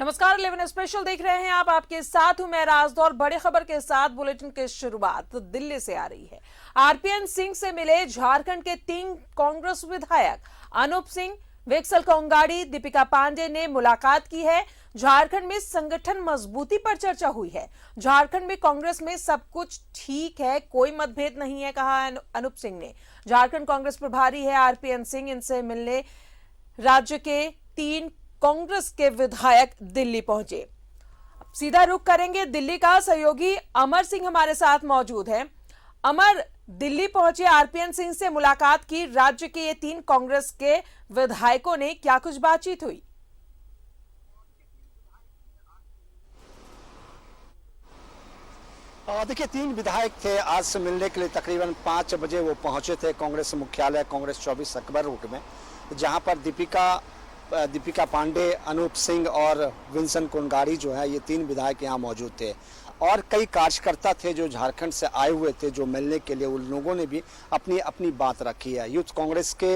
नमस्कार, 11 स्पेशल देख रहे हैं आप। आपके साथ हूं मैं राजदौर। बड़े खबर के साथ बुलेटिन की शुरुआत दिल्ली से आ रही है। आरपीएन सिंह से मिले झारखंड के 3 कांग्रेस विधायक अनूप सिंह, वेक्सल कोंगाड़ी, दीपिका पांडे ने मुलाकात की है। झारखंड में संगठन मजबूती पर चर्चा हुई है। झारखंड में कांग्रेस में सब कुछ ठीक है, कोई मतभेद नहीं है, कहा अनूप सिंह ने। झारखंड कांग्रेस प्रभारी है आरपीएन सिंह, इनसे मिलने राज्य के 3 कांग्रेस के विधायक दिल्ली पहुंचे। अब सीधा रुख करेंगे दिल्ली का। सहयोगी अमर सिंह हमारे साथ मौजूद है। अमर, दिल्ली पहुंचे, आरपीएन सिंह से मुलाकात की, राज्य के ये 3 कांग्रेस के विधायकों ने, क्या कुछ बातचीत हुई? देखिए, 3 विधायक थे आज से मिलने के लिए। तकरीबन 5 बजे वो पहुंचे थे कांग्रेस मुख्यालय, कांग्रेस 24 अकबर रोड में, जहां पर दीपिका पांडे, अनूप सिंह और विंसन कोंगाड़ी जो है, ये 3 विधायक यहाँ मौजूद थे। और कई कार्यकर्ता थे जो झारखंड से आए हुए थे, जो मिलने के लिए। उन लोगों ने भी अपनी अपनी बात रखी है। यूथ कांग्रेस के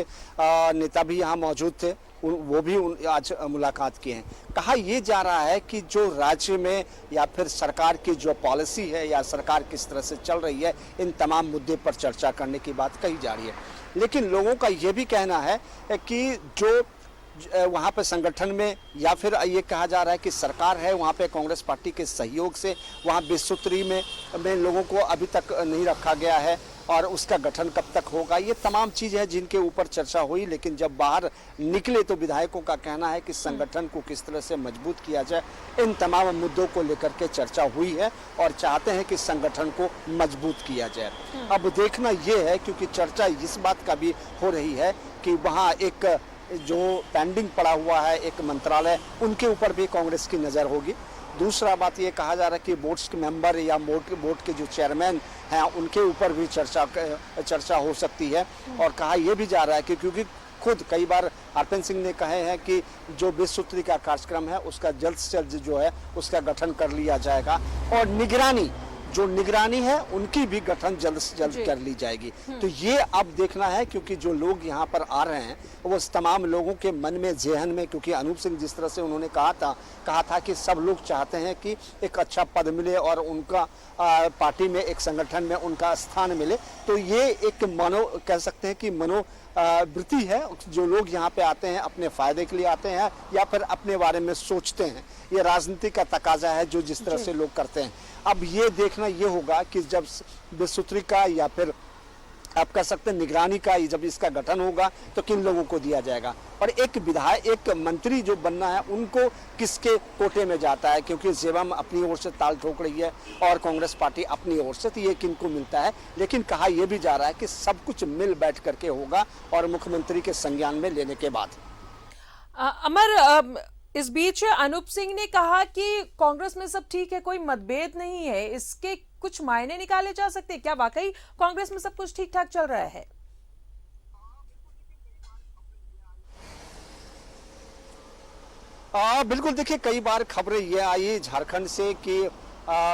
नेता भी यहाँ मौजूद थे, वो भी आज मुलाकात किए हैं। कहा यह जा रहा है कि जो राज्य में या फिर सरकार की जो पॉलिसी है या सरकार किस तरह से चल रही है, इन तमाम मुद्दे पर चर्चा करने की बात कही जा रही है। लेकिन लोगों का ये भी कहना है कि जो वहाँ पे संगठन में या फिर ये कहा जा रहा है कि सरकार है, वहाँ पे कांग्रेस पार्टी के सहयोग से वहाँ 20 सूत्री में लोगों को अभी तक नहीं रखा गया है और उसका गठन कब तक होगा। ये तमाम चीज़ है जिनके ऊपर चर्चा हुई। लेकिन जब बाहर निकले तो विधायकों का कहना है कि संगठन को किस तरह से मजबूत किया जाए, इन तमाम मुद्दों को लेकर के चर्चा हुई है और चाहते हैं कि संगठन को मजबूत किया जाए। अब देखना ये है, क्योंकि चर्चा इस बात का भी हो रही है कि वहाँ एक जो पेंडिंग पड़ा हुआ है एक मंत्रालय, उनके ऊपर भी कांग्रेस की नज़र होगी। दूसरा बात ये कहा जा रहा है कि बोर्ड्स के मेंबर या बोर्ड के जो चेयरमैन हैं, उनके ऊपर भी चर्चा हो सकती है। और कहा यह भी जा रहा है कि क्योंकि खुद कई बार आरपीएन सिंह ने कहे हैं कि जो 20 सूत्री का कार्यक्रम है, उसका जल्द से जल्द जो है उसका गठन कर लिया जाएगा और निगरानी है उनकी भी गठन जल्द से जल्द कर ली जाएगी। तो ये अब देखना है, क्योंकि जो लोग यहाँ पर आ रहे हैं वो तमाम लोगों के मन में, जेहन में, क्योंकि अनूप सिंह जिस तरह से उन्होंने कहा था कि सब लोग चाहते हैं कि एक अच्छा पद मिले और उनका पार्टी में, एक संगठन में उनका स्थान मिले। तो ये एक कह सकते हैं कि वृत्ति है। जो लोग यहाँ पे आते हैं अपने फायदे के लिए आते हैं या फिर अपने बारे में सोचते हैं, ये राजनीति का तकाजा है जो जिस तरह से लोग करते हैं। अब ये देखना ये होगा कि जब 20 सूत्री का या फिर आप कह सकते हैं निगरानी का, जब इसका गठन होगा तो किन लोगों को दिया जाएगा और एक विधायक, एक मंत्री जो बनना है उनको किसके कोटे में जाता है, क्योंकि जेबम अपनी ओर से ताल ठोक रही है और कांग्रेस पार्टी अपनी ओर से, तो ये किनको मिलता है। लेकिन कहा यह भी जा रहा है कि सब कुछ मिल बैठ करके होगा और मुख्यमंत्री के संज्ञान में लेने के बाद। अमर, इस बीच अनूप सिंह ने कहा कि कांग्रेस में सब ठीक है, कोई मतभेद नहीं है। इसके कुछ मायने निकाले जा सकते हैं क्या? वाकई कांग्रेस में सब कुछ ठीक ठाक चल रहा है? बिल्कुल। देखिए, कई बार खबरें ये आई झारखंड से कि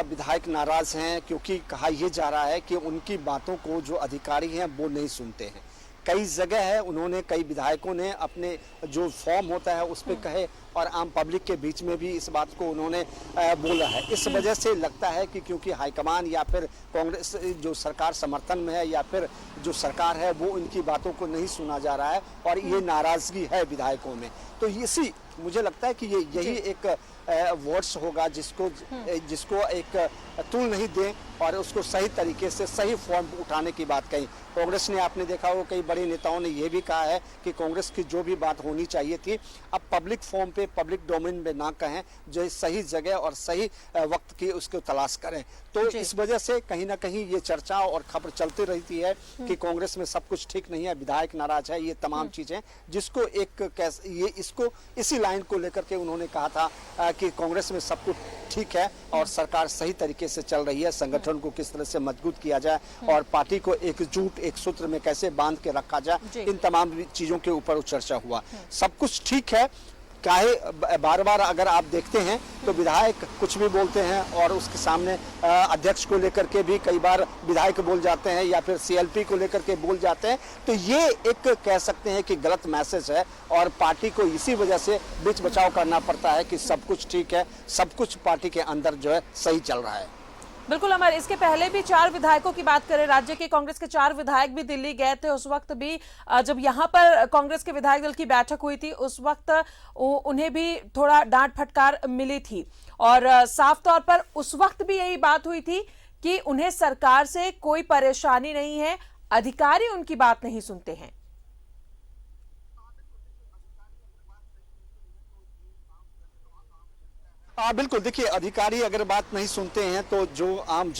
विधायक नाराज हैं, क्योंकि कहा यह जा रहा है कि उनकी बातों को जो अधिकारी हैं वो नहीं सुनते हैं। कई जगह है उन्होंने, कई विधायकों ने अपने जो फॉर्म होता है उस पर कहे और आम पब्लिक के बीच में भी इस बात को उन्होंने बोला है। इस वजह से लगता है कि क्योंकि हाईकमान या फिर कांग्रेस जो सरकार समर्थन में है या फिर जो सरकार है वो इनकी बातों को नहीं सुना जा रहा है और ये नाराजगी है विधायकों में। तो इसी मुझे लगता है कि यही एक वर्ड्स होगा जिसको एक तुल नहीं दें और उसको सही तरीके से सही फॉर्म उठाने की बात कही। कांग्रेस ने, आपने देखा हो, कई बड़े नेताओं ने यह भी कहा है कि कांग्रेस की जो भी बात होनी चाहिए थी अब पब्लिक फॉर्म पे, पब्लिक डोमेन में ना कहें, जो सही जगह और सही वक्त की उसको तलाश करें। तो इस वजह से कहीं ना कहीं ये चर्चा और खबर चलती रहती है कि कांग्रेस में सब कुछ ठीक नहीं है, विधायक नाराज है, ये तमाम चीजें जिसको इसी लाइन को लेकर के उन्होंने कहा था कि कांग्रेस में सब कुछ ठीक है और सरकार सही तरीके से चल रही है। संगठन को किस तरह से मजबूत किया जाए और पार्टी को एकजुट, एक सूत्र में कैसे बांध के रखा जाए, इन तमाम चीजों के ऊपर चर्चा हुआ। सब कुछ ठीक है, काहे बार बार अगर आप देखते हैं तो विधायक कुछ भी बोलते हैं और उसके सामने अध्यक्ष को लेकर के भी कई बार विधायक बोल जाते हैं या फिर सीएलपी को लेकर के बोल जाते हैं, तो ये एक कह सकते हैं कि गलत मैसेज है और पार्टी को इसी वजह से बीच बचाव करना पड़ता है कि सब कुछ ठीक है, सब कुछ पार्टी के अंदर जो है सही चल रहा है। बिल्कुल अमर, इसके पहले भी 4 विधायकों की बात करें, राज्य के कांग्रेस के 4 विधायक भी दिल्ली गए थे। उस वक्त भी जब यहां पर कांग्रेस के विधायक दल की बैठक हुई थी, उस वक्त उन्हें भी थोड़ा डांट फटकार मिली थी और साफ तौर पर उस वक्त भी यही बात हुई थी कि उन्हें सरकार से कोई परेशानी नहीं है, अधिकारी उनकी बात नहीं सुनते हैं। बिल्कुल, देखिए अधिकारी अगर बात नहीं सुनते हैं तो जो आम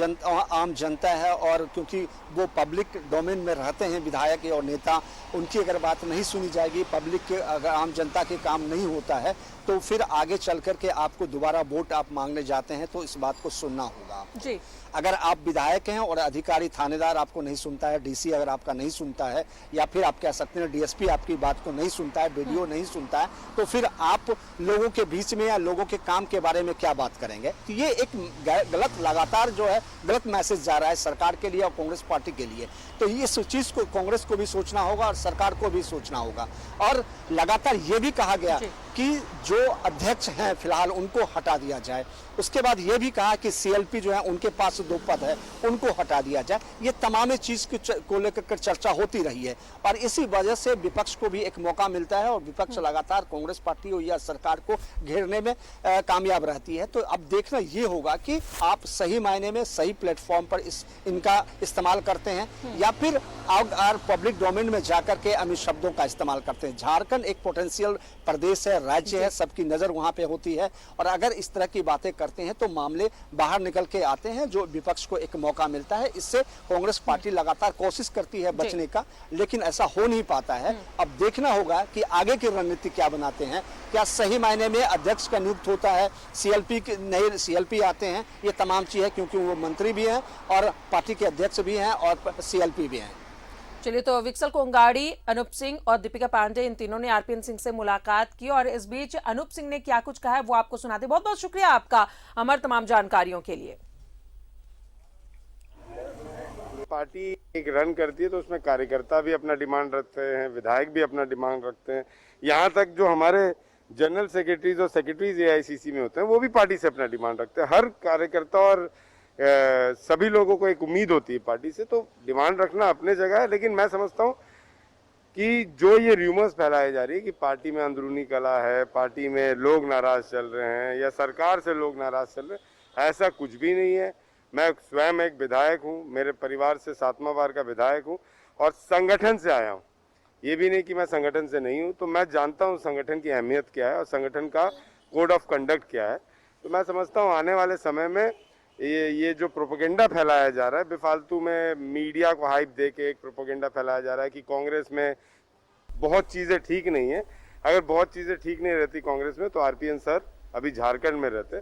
जनता है, और क्योंकि वो पब्लिक डोमेन में रहते हैं विधायक और नेता, उनकी अगर बात नहीं सुनी जाएगी, पब्लिक अगर आम जनता के काम नहीं होता है तो फिर आगे चल कर के आपको दोबारा वोट आप मांगने जाते हैं तो इस बात को सुनना होगा जी। अगर आप विधायक हैं और अधिकारी थानेदार आपको नहीं सुनता है, डीसी अगर आपका नहीं सुनता है, या फिर आप कह सकते हैं डीएसपी आपकी बात को नहीं सुनता है, बीडीओ नहीं सुनता है, तो फिर आप लोगों के बीच में या लोगों के काम के बारे में क्या बात करेंगे। तो ये एक गलत लगातार जो है गलत मैसेज जा रहा है सरकार के लिए और कांग्रेस पार्टी के लिए। तो इस चीज को कांग्रेस को भी सोचना होगा और सरकार को भी सोचना होगा। और लगातार ये भी कहा गया कि जो अध्यक्ष हैं फिलहाल उनको हटा दिया जाए। उसके बाद ये भी कहा कि सीएलपी जो है उनके पास 2 पद है, उनको हटा दिया जाए। ये तमाम चीज को लेकर चर्चा होती रही है और इसी वजह से विपक्ष को भी एक मौका मिलता है और विपक्ष लगातार कांग्रेस पार्टी हो या सरकार को घेरने में कामयाब रहती है। तो अब देखना ये होगा कि आप सही मायने में सही प्लेटफॉर्म पर इनका इस्तेमाल करते हैं या फिर आप पब्लिक डोमेन में जाकर के अन्य शब्दों का इस्तेमाल करते हैं। झारखंड एक पोटेंशियल प्रदेश है, राज्य है, सबकी नजर वहां पे होती है और अगर इस तरह की बातें करते हैं तो मामले बाहर निकल के आते हैं, जो विपक्ष को एक मौका मिलता है। इससे कांग्रेस पार्टी लगातार कोशिश करती है बचने का, लेकिन ऐसा हो नहीं पाता है। अब देखना होगा कि आगे की रणनीति क्या बनाते हैं। क्या सही मायने में अध्यक्ष का नियुक्त होता है, नए सीएलपी आते हैं, ये तमाम चीजें, क्योंकि वो मंत्री भी हैं और पार्टी के अध्यक्ष भी हैं और सीएलपी भी हैं। चलिए, तो विक्सल कोंगाड़ी, अनूप सिंह और दीपिका पांडे, इन तीनों ने आरपीएन सिंह से मुलाकात की और इस बीच अनूप सिंह ने क्या कुछ कहा है वो आपको सुनाते। बहुत बहुत शुक्रिया आपका अमर, तमाम जानकारियों के लिए। पार्टी एक रन करती है तो उसमें कार्यकर्ता भी अपना डिमांड रखते हैं, विधायक भी अपना डिमांड रखते हैं, यहाँ तक जो हमारे जनरल सेक्रेटरीज और सेक्रेटरीज एआईसीसी में होते हैं वो भी पार्टी से अपना डिमांड रखते हैं। हर कार्यकर्ता और सभी लोगों को एक उम्मीद होती है पार्टी से, तो डिमांड रखना अपने जगह है। लेकिन मैं समझता हूँ कि जो ये र्यूमर्स फैलाए जा रही है कि पार्टी में अंदरूनी कला है, पार्टी में लोग नाराज चल रहे हैं या सरकार से लोग नाराज चल रहे हैं, ऐसा कुछ भी नहीं है। मैं स्वयं एक विधायक हूँ, मेरे परिवार से 7वां बार का विधायक हूँ और संगठन से आया हूँ। ये भी नहीं कि मैं संगठन से नहीं हूँ, तो मैं जानता हूँ संगठन की अहमियत क्या है और संगठन का कोड ऑफ कंडक्ट क्या है। तो मैं समझता हूँ आने वाले समय में ये जो प्रोपेगेंडा फैलाया जा रहा है बेफालतू में, मीडिया को हाइप दे के एक प्रोपेगेंडा फैलाया जा रहा है कि कांग्रेस में बहुत चीज़ें ठीक नहीं है। अगर बहुत चीज़ें ठीक नहीं रहती कांग्रेस में तो आरपीएन सर अभी झारखंड में रहते।